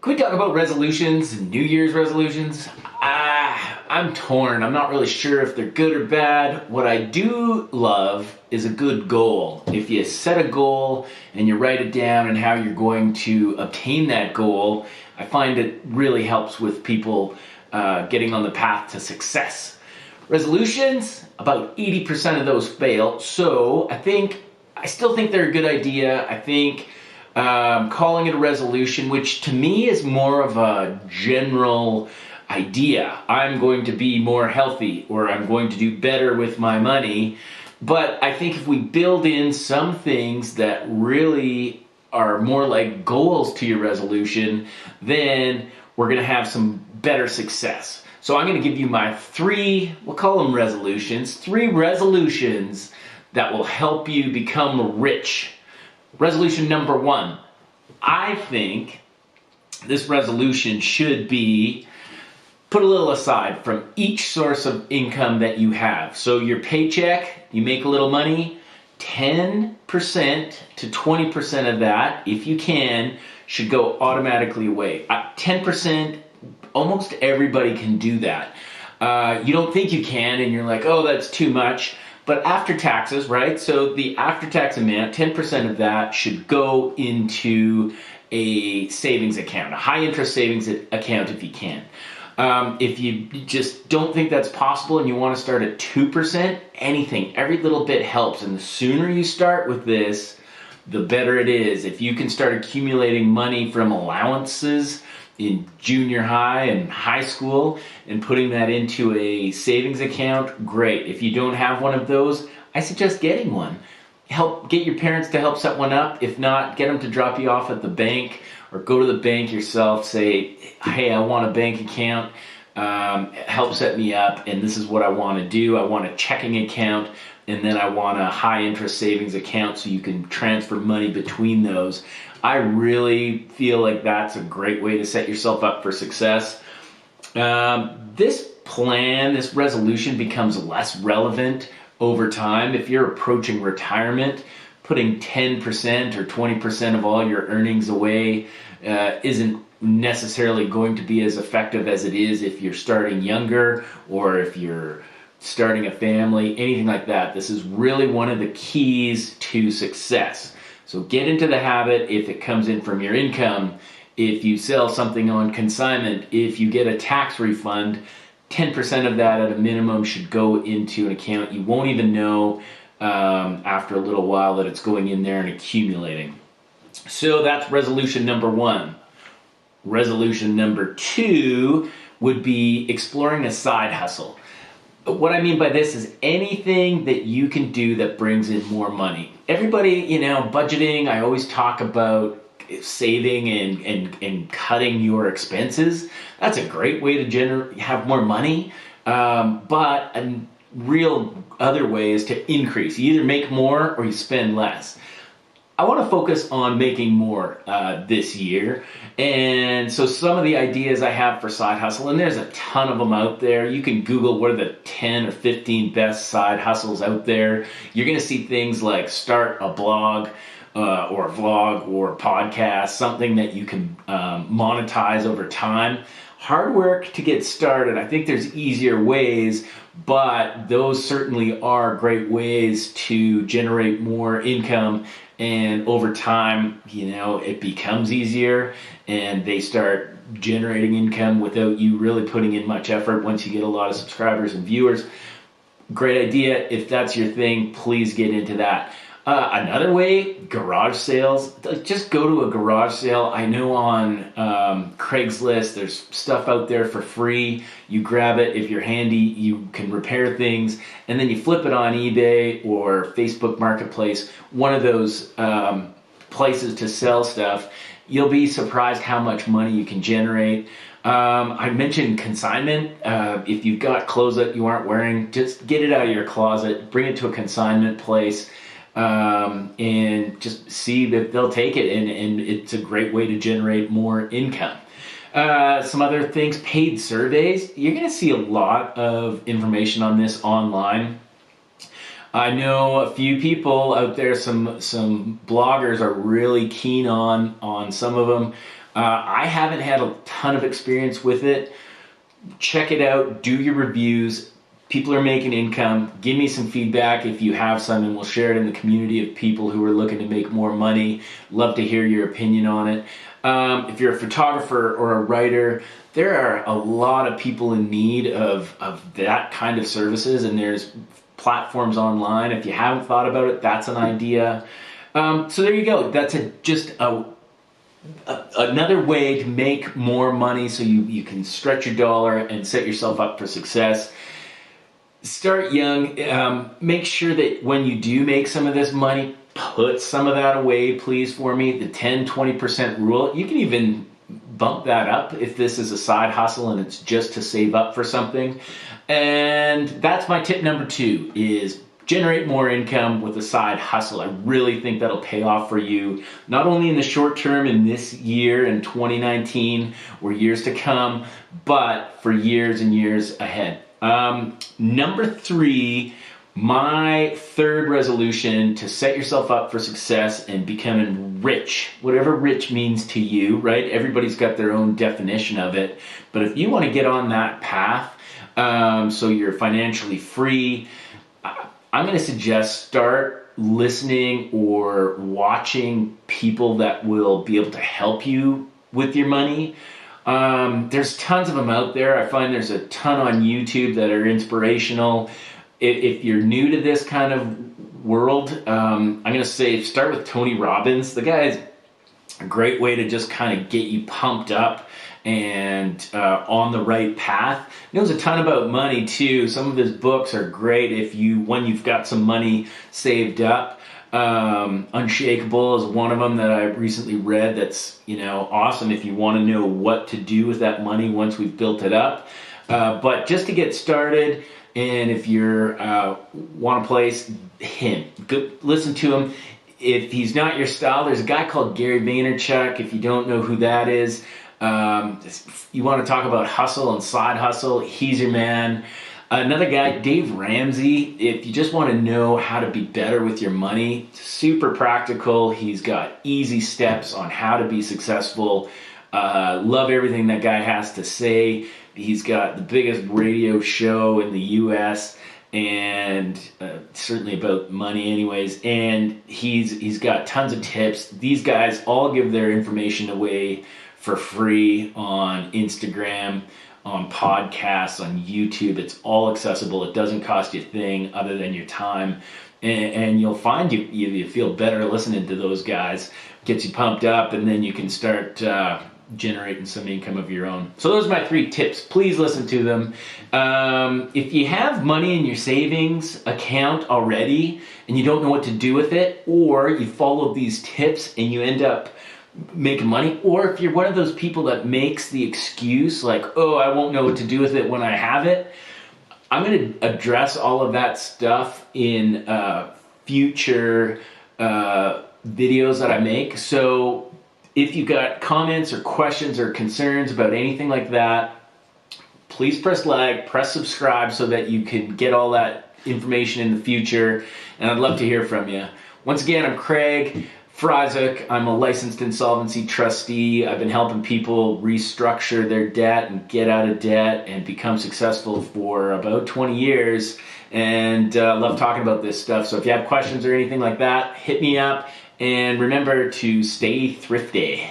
Can we talk about resolutions and New Year's resolutions? I'm torn. I'm not really sure if they're good or bad. What I do love is a good goal. If you set a goal and you write it down and how you're going to obtain that goal, I find it really helps with people getting on the path to success. Resolutions, about 80% of those fail. So I still think they're a good idea. I think calling it a resolution, which to me is more of a general idea. I'm going to be more healthy, or I'm going to do better with my money. But I think if we build in some things that really are more like goals to your resolution, then we're going to have some better success. So I'm going to give you my we'll call them resolutions, 3 resolutions that will help you become rich. Resolution number 1, I think this resolution should be put a little aside from each source of income that you have. So your paycheck, you make a little money, 10% to 20% of that, if you can, should go automatically away. 10%, almost everybody can do that. You don't think you can, and you're like, oh, that's too much. But after taxes, right? So the after-tax amount, 10% of that should go into a savings account, a high-interest savings account if you can. If you just don't think that's possible and you want to start at 2%, every little bit helps. And the sooner you start with this, the better it is. If you can start accumulating money from allowances in junior high and high school and putting that into a savings account, great. If you don't have one of those, I suggest getting one. Get your parents to help set one up. If not, get them to drop you off at the bank, or go to the bank yourself. Say, hey, I want a bank account. Help set me up, and this is what I want to do. I want a checking account, and then I want a high interest savings account so you can transfer money between those. I really feel like that's a great way to set yourself up for success. This resolution becomes less relevant over time. If you're approaching retirement, putting 10% or 20% of all your earnings away isn't necessarily going to be as effective as it is if you're starting younger, or if you're starting a family, anything like that. This is really one of the keys to success. So get into the habit. If it comes in from your income, if you sell something on consignment, if you get a tax refund, 10% of that at a minimum should go into an account. You won't even know after a little while that it's going in there and accumulating. So that's resolution number 1. Resolution number 2 would be exploring a side hustle. What I mean by this is anything that you can do that brings in more money. Everybody, budgeting, I always talk about saving and cutting your expenses. That's a great way to have more money. But a real other way is to increase. You either make more or you spend less. I want to focus on making more this year. And so some of the ideas I have for side hustle, and there's a ton of them out there. You can Google what are the 10 or 15 best side hustles out there. You're going to see things like start a blog or a vlog or a podcast, something that you can monetize over time. Hard work to get started. I think there's easier ways, but those certainly are great ways to generate more income. And over time, it becomes easier and they start generating income without you really putting in much effort once you get a lot of subscribers and viewers. Great idea. If that's your thing, please get into that. Another way, garage sales. Just go to a garage sale. I know on Craigslist, there's stuff out there for free. You grab it. If you're handy, you can repair things. And then you flip it on eBay or Facebook Marketplace, one of those places to sell stuff. You'll be surprised how much money you can generate. I mentioned consignment. If you've got clothes that you aren't wearing, just get it out of your closet, bring it to a consignment place. And just see if they'll take it, and it's a great way to generate more income. Some other things, paid surveys. You're going to see a lot of information on this online. I know a few people out there, some bloggers are really keen on some of them. I haven't had a ton of experience with it. Check it out, do your reviews. People are making income. Give me some feedback if you have some, and we'll share it in the community of people who are looking to make more money. Love to hear your opinion on it. If you're a photographer or a writer, there are a lot of people in need of that kind of services, and there's platforms online. If you haven't thought about it, that's an idea. So there you go. That's another way to make more money so you can stretch your dollar and set yourself up for success. Start young. Make sure that when you do make some of this money, put some of that away, please, for me. The 10-20% rule. You can even bump that up if this is a side hustle and it's just to save up for something. And that's my tip number 2, is generate more income with a side hustle. I really think that'll pay off for you, not only in the short term in this year in 2019 or years to come, but for years and years ahead. Number 3, my third resolution to set yourself up for success and becoming rich, whatever rich means to you, right? Everybody's got their own definition of it. But if you want to get on that path, so you're financially free, I'm going to suggest start listening or watching people that will be able to help you with your money. There's tons of them out there. I find there's a ton on YouTube that are inspirational. If you're new to this kind of world, I'm going to say start with Tony Robbins. The guy is a great way to just kind of get you pumped up and on the right path. He knows a ton about money too. Some of his books are great when you've got some money saved up. Unshakable is one of them that I recently read that's awesome if you want to know what to do with that money once we've built it up. But just to get started, and if you're want a place, go listen to him. If he's not your style, there's a guy called Gary Vaynerchuk. If you don't know who that is, you want to talk about hustle and side hustle, he's your man. Another guy, Dave Ramsey, if you just want to know how to be better with your money, super practical. He's got easy steps on how to be successful. Love everything that guy has to say. He's got the biggest radio show in the US, and certainly about money anyways, and he's got tons of tips. These guys all give their information away for free on Instagram, on podcasts, on YouTube. It's all accessible. It doesn't cost you a thing other than your time, and you'll find you feel better listening to those guys. Gets you pumped up, and then you can start generating some income of your own. So those are my 3 tips. Please listen to them. If you have money in your savings account already and you don't know what to do with it, or you follow these tips and you end up making money, or if you're one of those people that makes the excuse like, oh, I won't know what to do with it when I have it, I'm going to address all of that stuff in future videos that I make. So if you got comments or questions or concerns about anything like that, please press like, press subscribe so that you can get all that information in the future. And I'd love to hear from you. Once again, I'm Craig Vaynerchuk. I'm a licensed insolvency trustee. I've been helping people restructure their debt and get out of debt and become successful for about 20 years. And love talking about this stuff. So if you have questions or anything like that, hit me up. And remember to stay thrifty.